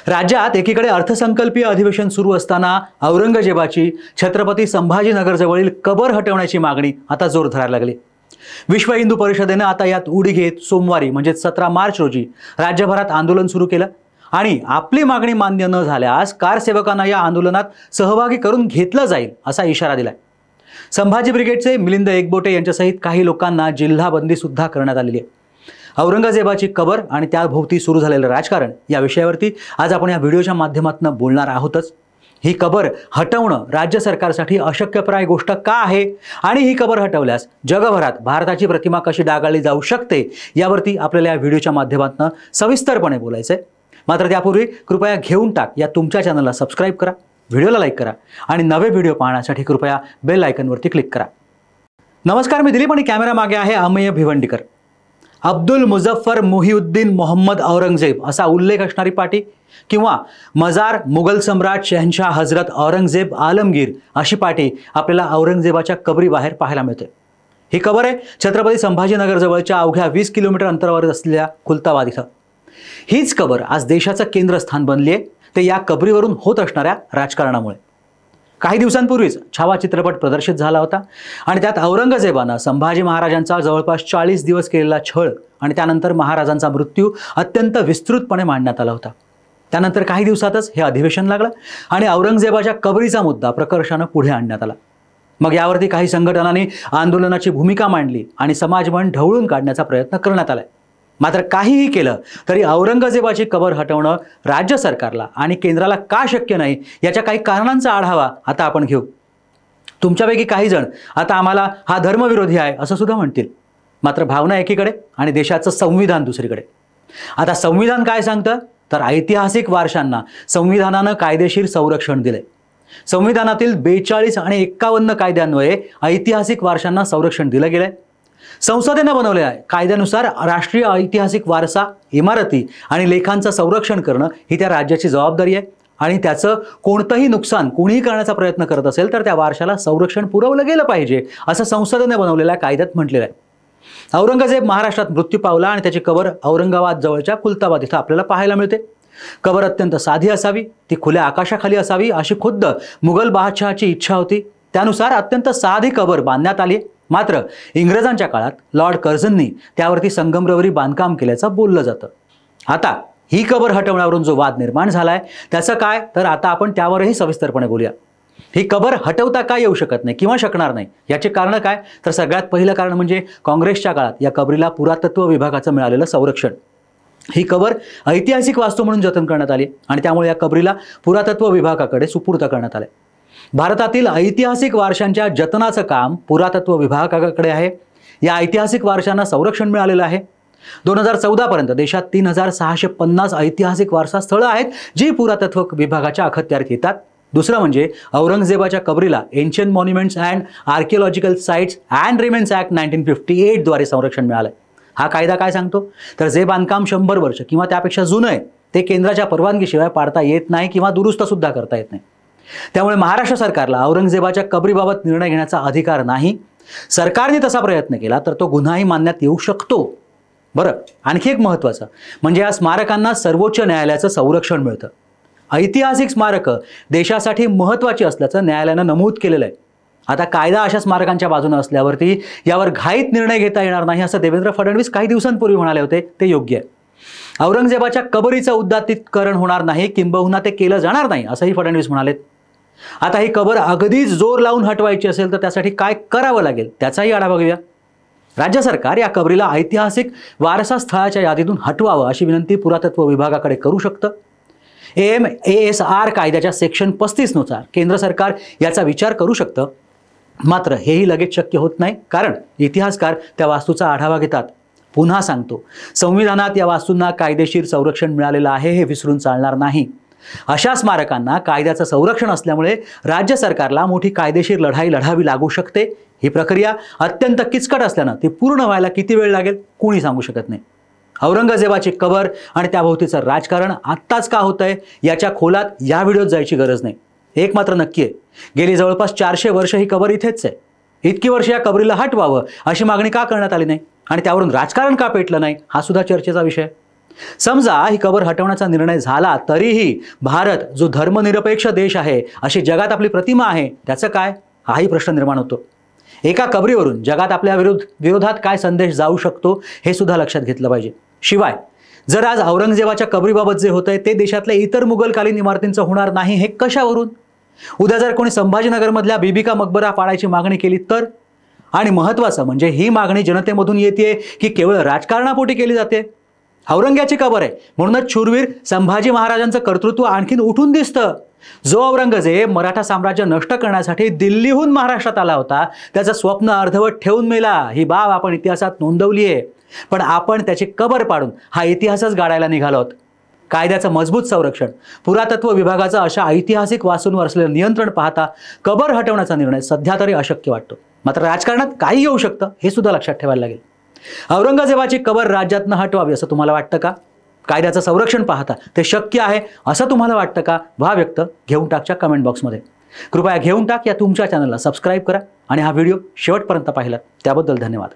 राज्यात एकीकडे अर्थसंकल्पीय अधिवेशन सुरू असताना औरंगजेबाची छत्रपती संभाजीनगरजवळील कबर हटवण्याची मागणी आता जोर धरायला लागली। विश्व हिंदू परिषदेने आता यात उडी घेत सोमवारी म्हणजे 17 मार्च रोजी राज्यभरात आंदोलन सुरू केलं आणि आपली मागणी मान्य न झाल्यास कारसेवकांना या आंदोलनात सहभागी करून घेतलं जाईल असा इशारा दिलाय। संभाजी ब्रिगेडचे मिलिंद एकबोटे यांच्यासहित काही लोकांना जिल्हा बंदी सुद्धा करण्यात आलेली आहे। औरंगजेबाची कबर आणि त्याभोवती सुरू झालेलं राजकारण या विषयावरती आज आपण या व्हिडिओच्या माध्यमातून बोलणार आहोतच। ही कबर हटवणं राज्य सरकारसाठी अशक्यप्राय गोष्ट का आहे आणि ही कबर हटवल्यास जगभरात भारताची प्रतिमा कशी डागाळली जाऊ शकते यावरती आपल्याला या व्हिडिओच्या माध्यमातून सविस्तरपणे बोलायचंय। मात्र त्यापूर्वी कृपया घेऊन टाक या तुमच्या चॅनलला सबस्क्राइब करा, व्हिडिओला लाईक करा आणि नवे व्हिडिओ पाहण्यासाठी कृपया बेल आयकॉनवरती क्लिक करा। नमस्कार, मी दिलीप आणि कॅमेरा मागे आहे अमेय भिवंडीकर। अब्दुल मुझफ्फर मुहिउद्दीन मोहम्मद औरंगजेब असा उल्लेख असणारी पाटी किंवा मजार मुघल सम्राट शहनशाह हजरत औरंगजेब आलमगीर अशी पाटी आपल्याला औरंगजेबाच्या कबरी बाहेर पाहायला मिळते। ही कबर आहे छत्रपती संभाजीनगर जवळच्या अवघ्या 20 किलोमीटर अंतरावर असलेल्या खुलताबाद इथं। हीच कबर आज देशाचं केंद्रस्थान बनली आहे, ते या कबरीवरून होत असणाऱ्या राजकारणामुळे। काही दिवसांपूर्वीच छावा चित्रपट प्रदर्शित झाला होता आणि त्यात औरंगजेबानं संभाजी महाराजांचा जवळपास 40 दिवस केलेला छळ आणि त्यानंतर महाराजांचा मृत्यू अत्यंत विस्तृतपणे मांडण्यात आला होता। त्यानंतर काही दिवसातच हे अधिवेशन लागलं आणि औरंगजेबाच्या कबरीचा मुद्दा प्रकर्षानं पुढे आणण्यात आला। मग यावरती काही संघटनांनी आंदोलनाची भूमिका मांडली आणि समाजमन ढवळून काढण्याचा प्रयत्न करण्यात आलाय। मात्र काहीही केलं तरी औरंगजेबाची कबर हटवणं राज्य सरकारला आणि केंद्राला का शक्य नाही याच्या काही कारणांचा आढावा आता आपण घेऊ। तुमच्यापैकी काही जण आता आम्हाला हा धर्मविरोधी आहे असं सुद्धा म्हणतील, मात्र भावना एकीकडे आणि देशाचं संविधान दुसरीकडे। आता संविधान काय सांगतं तर ऐतिहासिक वारशांना संविधानानं कायदेशीर संरक्षण दिले। संविधानातील 42 आणि 51 कायद्यान्वये ऐतिहासिक वारशांना संरक्षण दिलं गेलंय। संसदेने बनवलेल्या कायद्यानुसार राष्ट्रीय ऐतिहासिक वारसा, इमारती आणि लेखांचं संरक्षण करणं ही त्या राज्याची जबाबदारी आहे आणि त्याचं कोणतंही नुकसान कोणीही करण्याचा प्रयत्न करत असेल तर त्या वारशाला संरक्षण पुरवलं गेलं पाहिजे असं संसदेने बनवलेल्या कायद्यात म्हटलेलं आहे। औरंगजेब महाराष्ट्रात मृत्यू पावला आणि त्याची कबर औरंगाबाद जवळच्या खुलताबाद इथं आपल्याला पाहायला मिळते। कबर अत्यंत साधी असावी, ती खुल्या आकाशाखाली असावी अशी खुद्द मुघल बादशहाची इच्छा होती। त्यानुसार अत्यंत साधी कबर बांधण्यात आली। मात्र इंग्रजांच्या काळात लॉर्ड कर्झननी त्यावरती संगमरवरी बांधकाम केल्याचं बोललं जातं। आता ही कबर हटवण्यावरून जो वाद निर्माण झालाय त्याचं काय तर आता आपण त्यावरही सविस्तरपणे बोलूया। ही कबर हटवता का येऊ शकत नाही किंवा शकणार नाही याचे कारण काय तर सगळ्यात पहिलं कारण म्हणजे काँग्रेसच्या काळात या कबरीला पुरातत्व विभागाचं मिळालेलं संरक्षण। ही कबर ऐतिहासिक वास्तू म्हणून जतन करण्यात आली आणि त्यामुळे या कबरीला पुरातत्व विभागाकडे सुपूर्द करण्यात आले। भारतातील ऐतिहासिक वारशांच्या जतनाचं काम पुरातत्व विभागाकडे आहे। या ऐतिहासिक वारशांना संरक्षण मिळालेलं आहे। 2014 पर्यंत देशात 3650 ऐतिहासिक वारसा स्थळं आहेत जी पुरातत्व विभागाच्या अखत्यारीत येतात। दुसरं म्हणजे औरंगजेबाच्या कबरीला ancient monuments and archaeological sites and remains act 1958 द्वारे संरक्षण मिळालंय। हा कायदा काय सांगतो तर जे बांधकाम 100 वर्ष किंवा त्यापेक्षा जुनं आहे ते केंद्राच्या परवानगीशिवाय पाडता येत नाही किंवा दुरुस्त सुद्धा करता येत नाही। त्यामुळे महाराष्ट्र सरकारला औरंगजेबाच्या कबरीबाबत निर्णय घेण्याचा अधिकार नाही। सरकारने तसा प्रयत्न केला तर तो गुन्हाही मानण्यात येऊ शकतो। बरं, आणखी एक महत्त्वाचं म्हणजे या स्मारकांना सर्वोच्च न्यायालयाचं संरक्षण मिळतं। ऐतिहासिक स्मारकं देशासाठी महत्त्वाची असल्याचं न्यायालयानं नमूद केलेलं आहे। आता कायदा अशा स्मारकांच्या बाजूने असल्यावरती यावर घाईत निर्णय घेता येणार नाही असं देवेंद्र फडणवीस काही दिवसांपूर्वी म्हणाले होते, ते योग्य आहे। औरंगजेबाच्या कबरीचं उद्दातीकरण होणार नाही किंबहुना ते केलं जाणार नाही असंही फडणवीस म्हणालेत। आता ही कबर अगदीच जोर लावून हटवायची असेल तर त्यासाठी काय करावं लागेल त्याचाही आढावा घेऊया। राज्य सरकार या कबरीला ऐतिहासिक वारसा स्थळाच्या यादीतून हटवावं अशी विनंती पुरातत्व विभागाकडे करू शकतं। AMASR कायद्याच्या सेक्शन 35 नुसार केंद्र सरकार याचा विचार करू शकतं। मात्र हेही लगेच शक्य होत नाही, कारण इतिहासकार त्या वास्तूचा आढावा घेतात। पुन्हा सांगतो, संविधानात या वास्तूंना कायदेशीर संरक्षण मिळालेलं आहे हे विसरून चालणार नाही। अशा स्मारकांना कायद्याचं संरक्षण असल्यामुळे राज्य सरकारला मोठी कायदेशीर लढाई लढावी लागू शकते। ही प्रक्रिया अत्यंत किचकट असल्यानं ती पूर्ण व्हायला किती वेळ लागेल कोणी सांगू शकत नाही। औरंगजेबाची कबर आणि त्याभोवतीचं राजकारण आत्ताच का होतंय याच्या खोलात या व्हिडिओत जायची गरज नाही। एक मात्र नक्की आहे, गेली जवळपास 400 वर्ष ही कबर इथेच आहे। इतकी वर्ष या कबरीला हटवावं अशी मागणी का करण्यात आली नाही आणि त्यावरून राजकारण का पेटलं नाही हा सुद्धा चर्चेचा विषय। समजा ही कबर हटवण्याचा निर्णय झाला तरीही भारत जो धर्मनिरपेक्ष देश आहे, अशी जगात आपली प्रतिमा आहे, त्याचं काय, हाही प्रश्न निर्माण होतो. एका कबरीवरून जगात आपल्या विरोधात काय संदेश जाऊ शकतो हे सुद्धा लक्षात घेतलं पाहिजे. शिवाय जर आज औरंगजेबाच्या कबरीबाबत जे होतंय ते देशातल्या इतर मुघलकालीन इमारतींचं होणार नाही हे कशावरून? उद्या जर कोणी संभाजीनगरमधल्या बीबी का मकबरा पाडायची मागणी केली तर? आणि महत्त्वाचं म्हणजे ही मागणी जनतेमधून येते की केवळ राजकारणापोटी केली जाते? औरंग्याची कबर आहे म्हणूनच शूरवीर संभाजी महाराजांचं कर्तृत्व आणखीन उठून दिसतं. जो औरंगजेब मराठा साम्राज्य नष्ट करण्यासाठी दिल्लीहून महाराष्ट्रात आला होता, त्याचं स्वप्न अर्धवट ठेवून मेला, ही बाब आपण इतिहासात नोंदवली आहे. पण आपण त्याची कबर पाडून हा इतिहासच गाडायला निघालो आहोत. कायद्याचं मजबूत संरक्षण, पुरातत्व विभागाचं अशा ऐतिहासिक वास्तूंवर असलेलं नियंत्रण पाहता कबर हटवण्याचा निर्णय सध्या तरी अशक्य वाटतो. मात्र राजकारणात काही येऊ शकतं हे सुद्धा लक्षात ठेवायला लागेल. औरंगजेबाची कबर राज्यातनं हटवावी असं तुम्हाला वाटतं का? कायद्याचं संरक्षण पाहता ते शक्य आहे असं तुम्हाला वाटतं का? व्हा व्यक्त घेऊन टाकच्या कमेंट बॉक्समध्ये. कृपया घेऊन टाक या तुमच्या चॅनलला सबस्क्राईब करा आणि हा व्हिडिओ शेवटपर्यंत पाहिलात त्याबद्दल धन्यवाद.